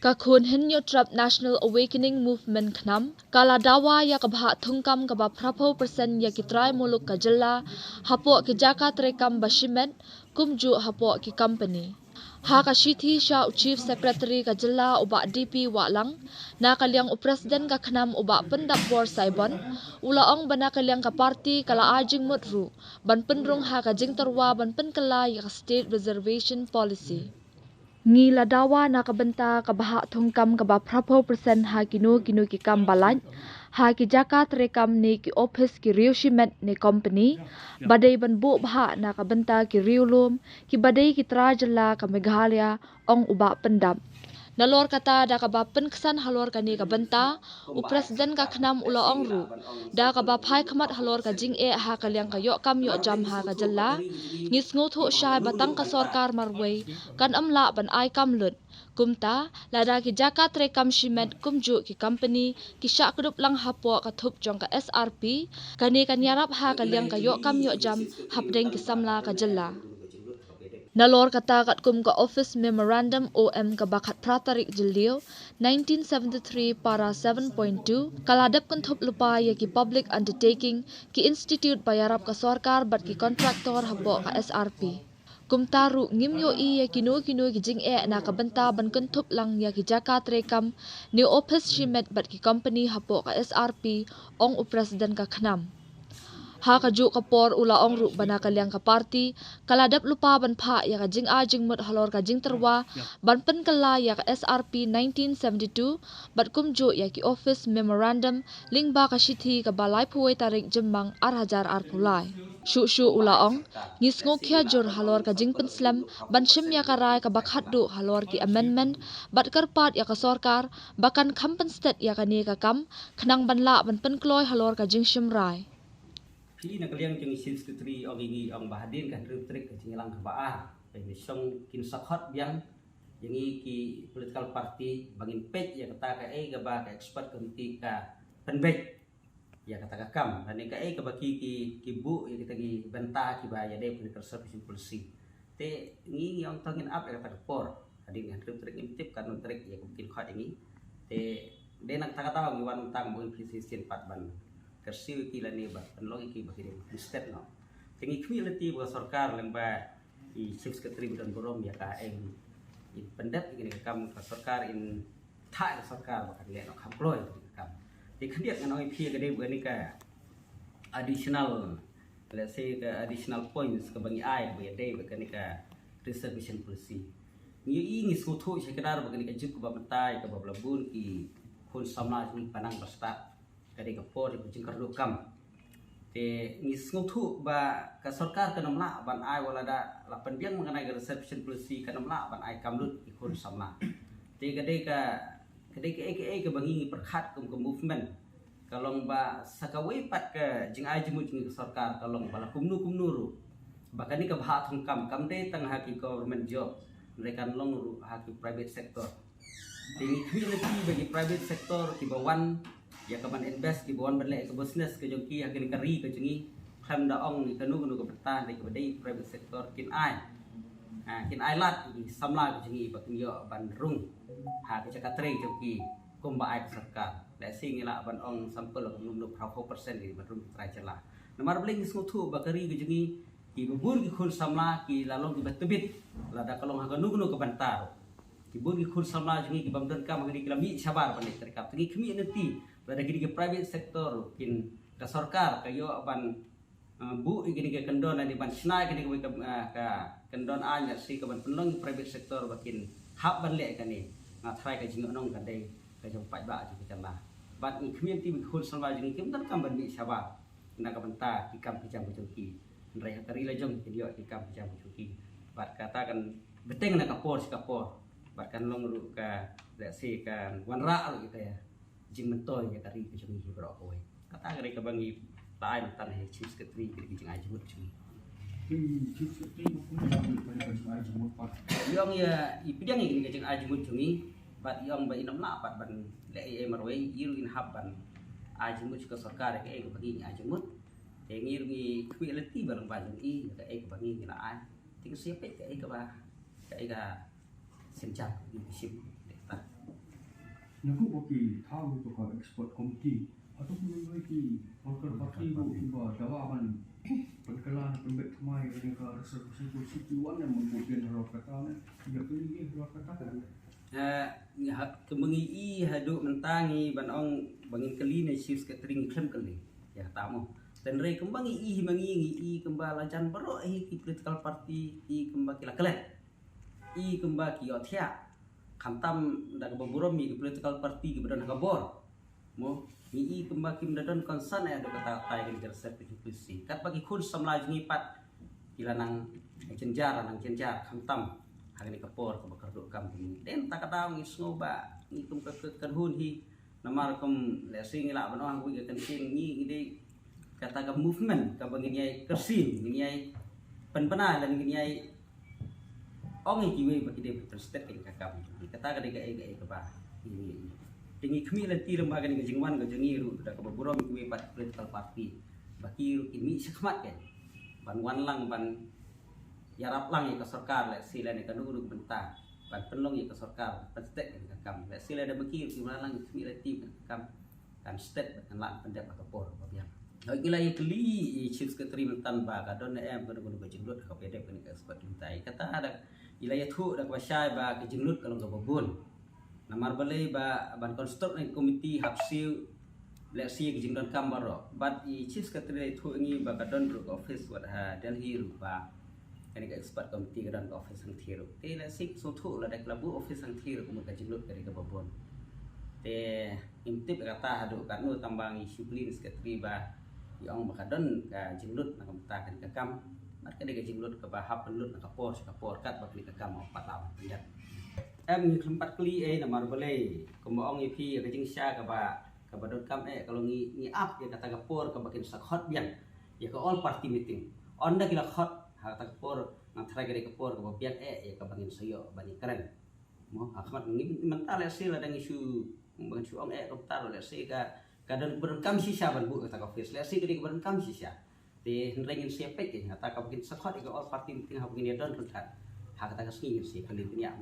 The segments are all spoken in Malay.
Kakun henyo trap National Awakening Movement khnam kala dawa ya kabha thungkam kaba prapo persen ya kitrai muluk kajalla hapo ki jakat rekam bashimet kumju hapo ki company. Ha kashithi sha Chief Secretary kajalla uba DP walang na kalyang President ka khnam uba pendap bor saibon ulaong bana kalyang ka party kala ajing mutru ban penrung ha ka jing terwa ban pen kala ya state reservation policy. Ngi ladawa na kabenta kabaha thongkam kaba prapo persen ha kinu ki kam balan ha ki jakat rekam ni ki office ki riushimet ni company badai ban bu bha na kabenta ki riulum ki badai ki trajala ka Meghalaya ong uba pendam nalor kata da kaba penksan halor kani kabenta u president ka khnam ula ong ru da kaba phai khamat halor ka jing e ha kalyang ka yo kam yo jam ha ka jalla ngis ngo tho shai batang ka sarkar marwei kan amla ban ai kam lut kumta lada ki jakat rekam shimet kumju ki company ki sha krup lang hapo ka thup jong ka SRP kani kan yarap ha kalyang ka yo kam yo jam hapdeng ki samla ka jalla. Nalor kata kat kum ka office memorandum OM ka bakat pratarik jilio 1973 para 7.2 kaladap kan thup lupa ya ki public undertaking ki institute bayarap ka sarkar bat ki kontraktor hapo ka SRP. Kumtaru ngimyo i ya kinu ki jing e na kabenta ban kan thup lang ya ki jakat rekam ni office shimet bat ki company hapo ka SRP ong u president ka khnam. Ha kaju kapor ula ong ru bana kalyang ka party kaladap lupa ban pha ya ka jing a jing mut halor ka jing terwa ban pen kala ya ka SRP 1972 bat kumju ya ki office memorandum lingba ka shithi ka balai phuwei tarik jembang ar hajar ar pulai shu ula ong ngis ngo khya jur halor ka jing pen slam ban shim ya ka rai ka bakhat du halor ki amendment bat karpat ya ka sarkar bakan khampan state ya ka ni ka kam khnang ban la ban pen kloi halor ka jing shim rai. Khi nak liang jeng Chief Secretary ong igi ong bahadin kan rutrik ke jingilang ke baah pe song kin sakhot biang jengi ki political party bangin pej ya kata ka ga ba ka expert committee ka penbej ya kata ka kam dan ka ka baki ki bu ya kita gi benta ki ba ya de political service policy te ngi ong tangin up ya kata por hadin kan rutrik intip kan rutrik ya mungkin khot ini te de nak ta kata ong wan tang bu precision pat ban kersiu kila ni ba penlogi ki ba kiri state no tengi community ba sarkar lengba i chief secretary dan borom ya ka eng in pendat ini kam ka sarkar in tha sarkar ba kan le no employ kam ti khandiat ngan oi phi ka de ba ni ka additional let's say ka additional points ka bangi ai ba de ba kan ka reservation policy ni ini sutu sekadar ba kan ka juk ba mentai ka ba blabun ki khun samla ni panang basta kadi kapor di kardu kam te ngis ngutu ba ka sarkar ka namla ban ai wala da lapan biang mengenai reservation policy ka namla ban ai kamlut ikun sama te kadi ka ka bangi perkhat kum movement kalong ba sakawai pat ka jing ai jemu jing sarkar kalong bala kumnu ru bakani ka bha thung kam de tang ha ki government job mereka long ru ha ki private sector tingi community bagi private sector ki bawan ya kaman invest ki bon berle ke business ke joki ha kini kari ke jengi kham da ong ni kanu ke bertahan di ke private sector kin ai lat ki samla ke jengi ba yo ban rung ha ke cakatre joki kumba ai sarkar da sing ila ban ong sampel num 40% di ban rung trai cela nomor bling smutu ba kari ke jengi ki bubur ki khun samla ki lalong ki batubit lada kalong ha kanu ke bantar ki bur ki khun samla jengi ki bamdan kam ngi kilami sabar ban terkap tengi kemi nanti pada gini ke private sector kin ka sarkar kayo ban bu gini ke kendon ani ban snai gini ke kendon anya si ke ban penlong private sector bakin hab ban le kani na try ka jing onong kan dei ka jong pai ba ji kan la bat ni community bi khul salwa jing kim tan kam ban bi sawa na ka banta ki kam ki jam ki rai kari la jong ki dio ki kam ki jam ki bat kata kan beteng na ka por bat kan long ru ka le si kan wan ra gitu ya jing mentoy ya kari ke jeng hi bro kowe kata kari ke bangi lain tan he chief secretary ke jing aja mut jeng chief secretary yong ya ipidang ini ke jeng aja mut jeng bat yong ba inam la bat ban le e marwe yiru in habban aja mut ke sarkar ke ke bangi aja mut ke ngir ngi quality barang ba jeng i ke ke bangi ni la ai ting siap ke ba ke ga senjak di sim Naku bagi tahu tu ka expert komiti ataupun bagi worker parti bu iba dawaman perkelan pembek kemai dengan ka resolusi kursi wan yang membuatkan harap kata ya pilih harap kata kemengi haduk mentangi banong bangin kali ni chief catering klem kali ya tamu dan rei kembangi mangi kembala jan baro ki political party kembaki lakalen kembaki othia kantam dak boburom mi political party kebedan kabor mo ni kembaki mendadon konsan ada kata tai ke sertifikasi kat bagi kun samlaj ngipat kilanang cenjar nang cenjar kantam hari kapor ke bakar duk kam ni den tak kata ngi snoba ni kum ke hun hi namar kum lesing la banong wi ke kencing ni ide kata ke movement ke bangin kersin ni penpena dan ni ong kiwe bagi dia terstet ke kakam kata ke ke ba ini tinggi kami lenti lembaga ni jingwan ke jengi ru dak beburom kiwe pat political party baki ru kimi sekmat kan ban wan lang ban yarap lang ke sarkar le sila ni kanu ru benta ban penlong ke sarkar terstet ke kakam le sila da baki ru lang kimi lenti kakam kan stet kan lan pendap kapor babiang gila yang keli chief secretary mentan ba kadon em kanu ke jinglut ke pedep ke expert mintai kata ada wilayah tu dak wasai ba ke jinglut kalau ke babun namar balai ba ban konstruk ni komiti hapsiu leksi ke jingdan kambaro but i chief secretary tu ngi ba kadon ru office wat ha Delhi ru ba kan ke expert komiti kadon office sang thiru te leksi so tu la dak labu office sang thiru ke jinglut ke babun te intip kata adu kanu tambang isu clean secretary ba yang makadon ka jinglut nak mentakan ke kam mat ka de jinglut ke bahap pelut nak kapor kat bakli ke kam 4 lawan pendat em tempat kli namar boleh kemoong ipi ke jing sya ke badot kam kalau ngi up ya kata kapor ke bakin sakhot biang ya ke all party meeting onda kila khot ha kata kapor nang thrai ke kapor ke biang ya ke bangin sayo bani keren mo akhmat ngi mental hasil ada isu bangun suong doktor le ka kadang berkam sisa ban bu kata office le ke berkam sisa te rengin siapek ke kata ka bikin sakhot ke all party meeting ha bikin don kan ha kata ka singi si kali ni ya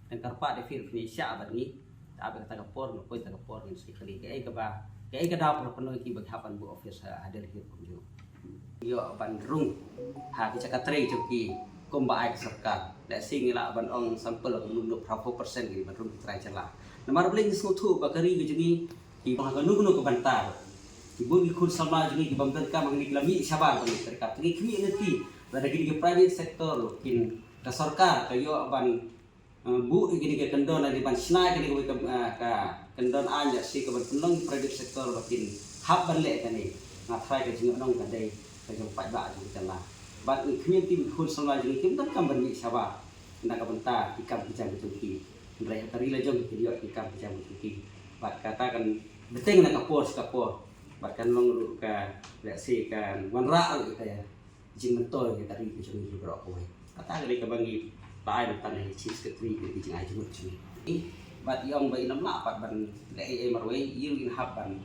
dan karpa de fir ni sya ban ni ta kata kapor no koi ta kapor ni si kali ke ba ke daw penuh ki baghapan bu office ada hir kunju yo ban rung ha ki cakatre joki komba ai sarkar le sing la ban ong sampel nung 20% ki ban rung trai chala namar bling suthu bakari ki jengi ki bang ka nung ke bantar ki bu ki khun sama jengi ki bamtan ka mangni lami sabar ban sarkar ki khmi neti ada ki private sector kin ka sarkar ka yo ban bu gini ke kendon di ban snai ke kendon anja si ke ban penong private sector bakin hab ban le kan ni ngatrai ke jing nong kan dei ke jong pai ba jing chala bat ni khmi tim khun sama jing kim tan kam ban ni sabar nak ka benta ikam bijang betuki ndrai tari la jong ki yo ikam bijang betuki bat katakan beteng nak kapor bat kan long ka le si kan wan ra ka ya jing mentol ke tari ke jong bro ko kata ke bangi tai tan ni chief secretary ke jing ai jung ni bat yong bai nam la pat ban le marwe yil in haban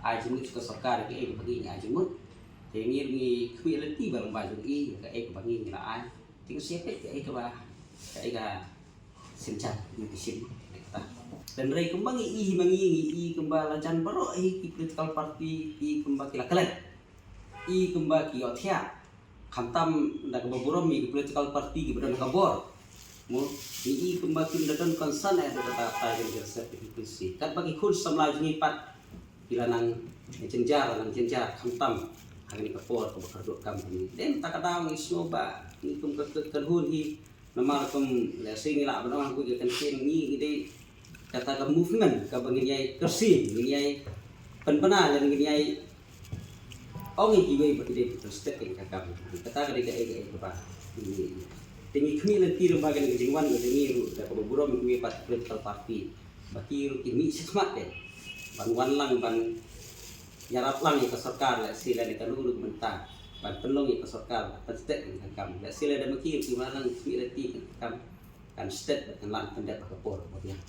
ai jung ke sarkar ke bagi ai jung te ngir ni khwi lenti ba ba jung ke bagi ni la ai ting siap ke ba sinchan ni pisin dan rei kembangi mangi kembala jan baro ki political party kembaki lakalen kembaki othia khantam dak boburom mi political party ki bedan kabor mo ni kembaki mendadon konsan ada kata tai sertifikasi kat bagi kun samlaj ngipat kilanang cenjar khantam hari kapor ke bakar duk kam ni den tak kata ngi snoba ni kum ke hun hi namar kum lesing la banong ku ke kencing ni ide kata ke movement ke bangin kersin ni penpena dan ni ong kiwe bagi dia terstet ke kakam kata ke ke ba ini tinggi kami lenti lembaga ni jingwan ke jengi ru da ko burom kiwe pat political party baki ru kimi sekmat de ban wan lang ban yarap lang ke sarkar le sila ni kanu mentang ban penlong ke sarkar terstet ke kakam le sila da baki ki malang kimi lenti ke kakam kan stet kan lan pendap ke por babiang